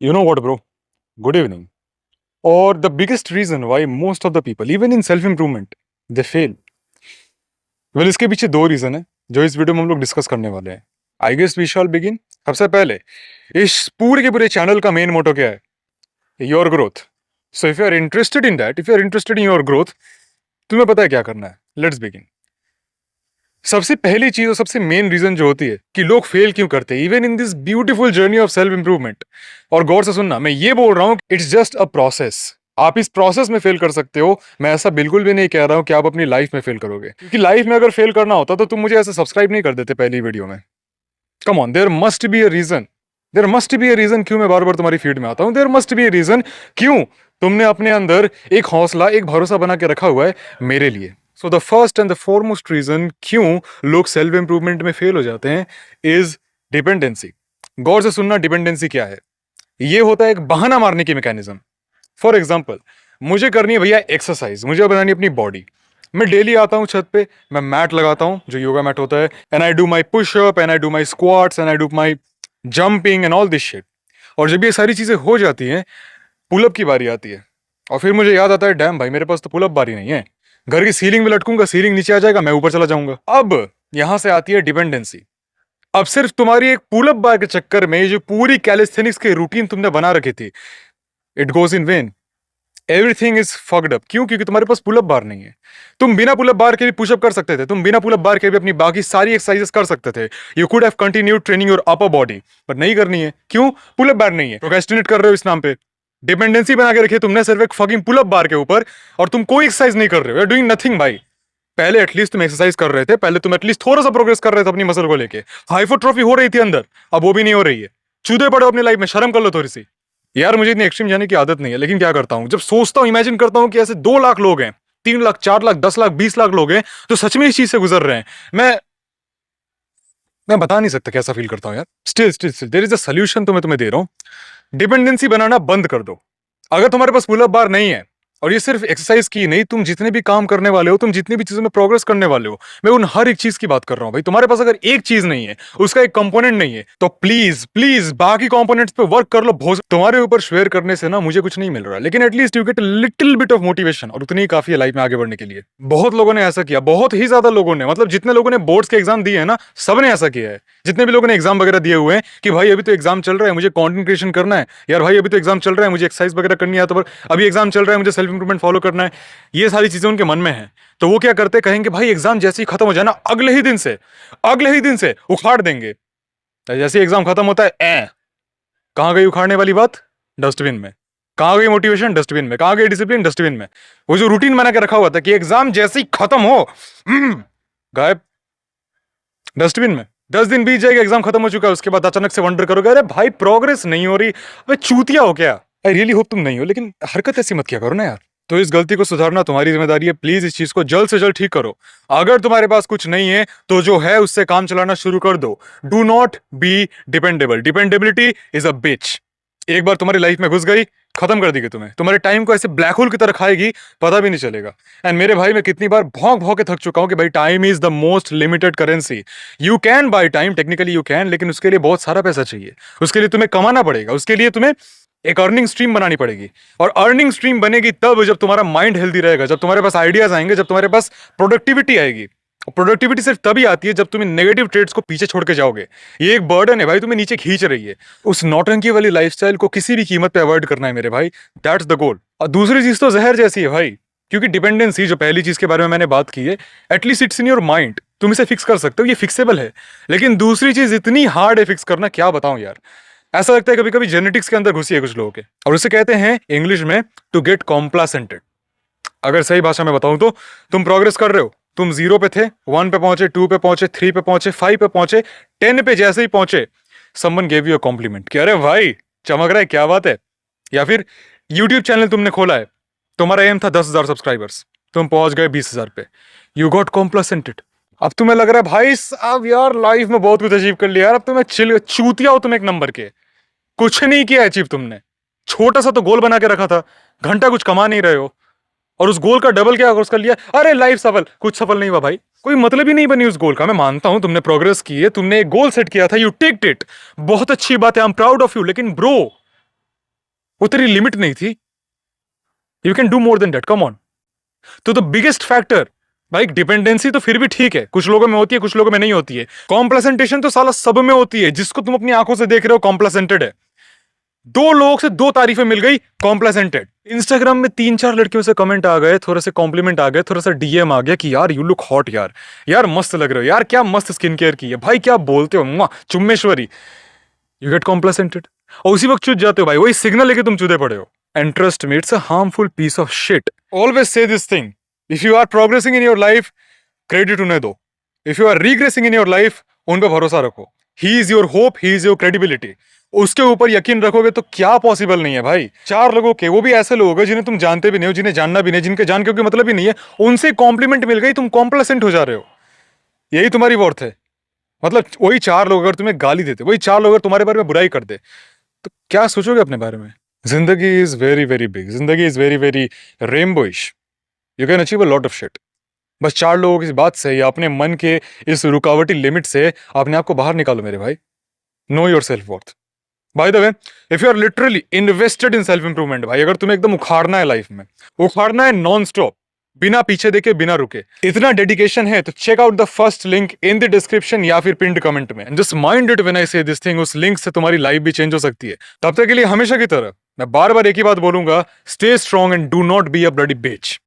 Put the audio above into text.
You know what, bro? Good evening. Or the biggest reason why most of the people, even in self improvement, they fail. Well, इसके पीछे दो reason है जो इस video में हम लोग डिस्कस करने वाले हैं. I guess we shall begin. सबसे पहले इस पूरे के पूरे चैनल का मेन मोटो क्या है? Your growth. So if you are interested in that, if you are interested in your growth, तुम्हें पता है क्या करना है. Let's begin. सबसे पहली चीज और सबसे मेन रीजन जो होती है कि लोग फेल क्यों करते हैं even in this beautiful journey of self improvement. और गौर से सुनना, मैं ये बोल रहा हूं इट्स जस्ट अ प्रोसेस. आप इस प्रोसेस में फेल कर सकते हो. मैं ऐसा बिल्कुल भी नहीं कह रहा हूं कि आप अपनी लाइफ में फेल करोगे, क्योंकि लाइफ में अगर फेल करना होता तो तुम मुझे ऐसे सब्सक्राइब नहीं कर देते पहली वीडियो में. Come on, there must be a reason. There must be a reason क्यों मैं बार बार तुम्हारी फीड में आता हूं. There must be a reason क्यों तुमने अपने अंदर एक हौसला, एक भरोसा बना के रखा हुआ है मेरे लिए. So the first and the foremost reason क्यों लोग सेल्फ इंप्रूवमेंट में फेल हो जाते हैं इज डिपेंडेंसी. गौर से सुनना, डिपेंडेंसी क्या है? ये होता है एक बहाना मारने की मैकेनिज्म. फॉर एग्जाम्पल, मुझे करनी है भैया एक्सरसाइज, मुझे बनानी है अपनी बॉडी. मैं डेली आता हूँ छत पे, मैं मैट लगाता हूँ जो योगा मैट होता है, and I do my pushup and I do my squats and I do my jumping and all this shit. और जब ये सारी चीजें हो जाती हैं, पुलअप की बारी आती है. और फिर मुझे याद आता है, डैम भाई मेरे पास तो पुलअप बारी नहीं है. घर की सीलिंग में लटकूंगा, सीलिंग नीचे आ जाएगा, मैं ऊपर चला जाऊंगा. अब यहां से आती है डिपेंडेंसी. अब सिर्फ तुम्हारी एक पुलअप बार के चक्कर में जो पूरी कैलिस्थेनिक्स की रूटीन तुमने बना रखी थी, it goes in when. Everything is fucked up. क्यों? क्योंकि तुम्हारे पास पुलअप बार नहीं है. तुम बिना पुलअप बार के भी पुशअप कर सकते थे, तुम बिना पुलअप बार के भी अपनी बाकी सारी एक्सरसाइजेस कर सकते थे. You could have continued training your upper body, but नहीं करनी है. क्यों? पुलअप बार नहीं है. प्रोक्रेस्टिनेट कर रहे हो इस नाम पे. डिपेंडेंसी बना के रखी है तुमने सिर्फ एक फकिंग पुलअप बार के ऊपर, और तुम कोई एक्सरसाइज नहीं कर रहे हो. यू आर डूइंग नथिंग भाई. पहले एटलीस्ट तुम एक्सरसाइज कर रहे थे, पहले तुम एटलीस्ट थोड़ा सा प्रोग्रेस कर रहे थे अपनी मसल को लेके. हाइपरट्रॉफी हो रही थी अंदर, अब वो भी नहीं हो रही है. चूदे पड़ो अपनी लाइफ में, शर्म कर लो थोड़ी सी. यार मुझे इतनी एक्सट्रीम जाने की आदत नहीं है, लेकिन क्या करता हूं, जब सोचता हूं, इमेजिन करता हूं कि ऐसे 2 लाख लोग हैं, 3 लाख, 4 लाख, 10 लाख, 20 लाख लोग हैं जो सच में इस चीज से गुजर रहे हैं. मैं बता नहीं सकता कैसा फील करता हूं यार. Still still still there is a solution, तो मैं तुम्हें दे रहा हूं. डिपेंडेंसी बनाना बंद कर दो. अगर तुम्हारे पास पुल अप बार नहीं है, और ये सिर्फ एक्सरसाइज की नहीं, तुम जितने भी काम करने वाले हो, तुम जितनी भी चीजों में प्रोग्रेस करने वाले हो, मैं उन हर एक चीज की बात कर रहा हूं भाई. तुम्हारे पास अगर एक चीज नहीं है, उसका एक कंपोनेंट नहीं है, तो प्लीज प्लीज बाकी कंपोनेंट्स पे वर्क कर लो. तुम्हारे ऊपर शेयर करने से ना मुझे कुछ नहीं मिल रहा है, लेकिन at least you get a little bit of motivation, और उतनी ही काफी है लाइफ में आगे बढ़ने के लिए. बहुत लोगों ने ऐसा किया, बहुत ही ज्यादा लोगों ने, मतलब जितने लोगों ने बोर्ड्स के एग्जाम दिए हैं ना, सबने ऐसा किया है. जितने भी लोगों ने एग्जाम वगैरह दिए हुए हैं कि भाई अभी तो एग्जाम चल रहा है, मुझे कंटेंट क्रिएशन करना है, यार भाई अभी तो एग्जाम चल रहा है, मुझे एक्सरसाइज वगैरह करनी है, तो अभी एग्जाम चल रहा है, मुझे सेल्फ इंप्रूवमेंट फॉलो करना है. ये सारी चीजें उनके मन में है. तो वो क्या करते, कहेंगे भाई एग्जाम जैसे ही खत्म हो जाए ना, अगले ही दिन से उखाड़ देंगे. जैसे एग्जाम खत्म होता है, कहां गई उखाड़ने वाली बात? डस्टबिन में. कहां गई मोटिवेशन? डस्टबिन में. कहां गई डिसिप्लिन? डस्टबिन में. वो जो रूटीन बना के रखा हुआ था कि एग्जाम जैसे ही खत्म हो, गायब. डस्टबिन में. 10 दिन बीत जाएगा, एग्जाम खत्म हो चुका है, उसके बाद अचानक से वंडर करोगे, अरे भाई प्रोग्रेस नहीं हो रही. अबे चूतिया हो क्या? आई रियली होप तुम नहीं हो, लेकिन हरकत ऐसी मत किया करो ना यार. तो इस गलती को सुधारना तुम्हारी जिम्मेदारी है. प्लीज इस चीज को जल्द से जल्द ठीक करो. अगर तुम्हारे पास कुछ नहीं है, तो जो है उससे काम चलाना शुरू कर दो. Do not be dependable. Dependability is a bitch. एक बार तुम्हारी लाइफ में घुस गई, खत्म कर देगी तुम्हें. तुम्हारे टाइम को ऐसे ब्लैक होल की तरह खाएगी, पता भी नहीं चलेगा. एंड मेरे भाई, मैं कितनी बार भौंक भौंक के थक चुका हूं कि भाई time is the most limited currency. You can by time, technically you can, लेकिन उसके लिए बहुत सारा पैसा चाहिए. उसके लिए तुम्हें कमाना पड़ेगा, उसके लिए तुम्हें एक अर्निंग स्ट्रीम बनानी पड़ेगी. और अर्निंग स्ट्रीम बनेगी तब जब तुम्हारा माइंड हेल्दी रहेगा, जब तुम्हारे पास आइडियाज आएंगे, जब तुम्हारे पास प्रोडक्टिविटी आएगी. प्रोडक्टिविटी सिर्फ तभी आती है जब तुम नेगेटिव ट्रेड्स को पीछे छोड़ के जाओगे. ये एक बर्डन है भाई, तुम्हें नीचे खींच रही है. उस नौटंकी वाली लाइफस्टाइल को किसी भी कीमत पे अवॉइड करना है मेरे भाई. That's the goal. और दूसरी चीज तो जहर जैसी है भाई, क्योंकि डिपेंडेंसी, जो पहली चीज के बारे में मैंने बात की है, at least it's in your mind. तुम इसे फिक्स कर सकते हो, ये फिक्सेबल है. लेकिन दूसरी चीज इतनी हार्ड है फिक्स करना, क्या बताऊं यार. ऐसा लगता है कभी कभी जेनेटिक्स के अंदर घुसी है कुछ लोगों के, और उसे कहते हैं इंग्लिश में टू गेट कॉम्प्लासेंटेड. अगर सही भाषा में बताऊं तो, तुम प्रोग्रेस कर रहे हो, तुम 0 पे थे, 1 पे पहुंचे, 2 पे पहुंचे, 3 पे पहुंचे, 5 पे पहुंचे, 10 पे जैसे ही पहुंचे, someone gave you a compliment कि अरे भाई चमक रहा है, क्या बात है. या फिर यूट्यूब चैनल तुमने खोला है, तुम्हारा एम था 10,000 सब्सक्राइबर्स, तुम पहुंच गए 20,000 पे, यू गॉट कॉम्प्लासेंटेड. अब तुम्हें लग रहा है भाई अब यार लाइफ में बहुत कुछ अचीव कर लिया यार, अब तुम्हें चूतिया हो तुम एक नंबर के. कुछ नहीं किया अचीव तुमने. छोटा सा तो गोल बना के रखा था, घंटा कुछ कमा नहीं रहे हो, और उस गोल का डबल क्या कर लिया, अरे लाइफ सफल. कुछ सफल नहीं हुआ भाई, कोई मतलब ही नहीं बनी उस गोल का. मैं मानता हूं तुमने प्रोग्रेस की है, तुमने एक गोल सेट किया था, यू टेक्ड इट, बहुत अच्छी बात है, I am proud of you. लेकिन ब्रो, वो तेरी लिमिट नहीं थी? You can do more than that, come on. तो द बिगेस्ट फैक्टर भाई, डिपेंडेंसी तो फिर भी ठीक है, कुछ लोगों में होती है, कुछ लोगों में नहीं होती है। कॉम्प्लेसेंटेशन तो साला सब में होती है। जिसको तुम अपनी आंखों से देख रहे हो कॉम्प्लेसेंटेड है। दो लोगों से दो तारीफें मिल गई, कॉम्प्लेसेंटेड। इंस्टाग्राम में 3-4 लड़कियों से कमेंट आ गए, थोड़े से कॉम्प्लीमेंट आ गए, थोड़ा सा डीएम आ गया कि यार यू लुक हॉट, यार यार मस्त लग रहे हो, यार क्या मस्त स्किन केयर की है भाई, क्या बोलते हो, मुआ चुम्मेश्वरी। यू गेट कॉम्प्लेसेंटेड और उसी वक्त चुद जाते हो भाई, वही सिग्नल लेके तुम चुदे पड़े हो। And trust me, it's a harmful piece of shit. Always say this thing, if you are progressing in your life, credit उन्हें दो। If you are regressing in your life, उन पर भरोसा रखो। He is your hope, he is your credibility. उसके ऊपर यकीन रखोगे तो क्या पॉसिबल नहीं है भाई। 4 लोगों के, वो भी ऐसे लोग हैं जिन्हें तुम जानते भी नहीं हो, जिन्हें जानना भी नहीं, जिनके जान के कोई मतलब ही नहीं है, उनसे कॉम्प्लीमेंट मिल गई, तुम कॉम्प्लेसेंट हो जा रहे हो। यही तुम्हारी वर्थ है। मतलब वही 4 लोग अगर तुम्हें गाली देते, वही 4 लोग अगर तुम्हारे बारे में बुराई करते, तो क्या सोचोगे अपने बारे में? जिंदगी इज वेरी वेरी बिग, जिंदगी is very very rainbowish. You can achieve a lot of shit. बस 4 लोगों की बात से या अपने मन के इस रुकावटी लिमिट से अपने आप को बाहर निकालो मेरे भाई। Know your self worth. By the way, if you are literally invested in self improvement भाई, अगर तुम्हें एकदम उखाड़ना है लाइफ में, उखाड़ना है नॉन स्टॉप, बिना पीछे देखे, बिना रुके, इतना डेडिकेशन है तो check out the first link in the description या फिर पिन्ड कमेंट में। Just mind it when I say this thing, उस लिंक से तुम्हारी लाइफ भी चेंज हो सकती है। तब तक के लिए हमेशा की तरह मैं बार बार एक ही बात बोलूंगा, stay strong and do not be a bloody beach.